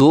2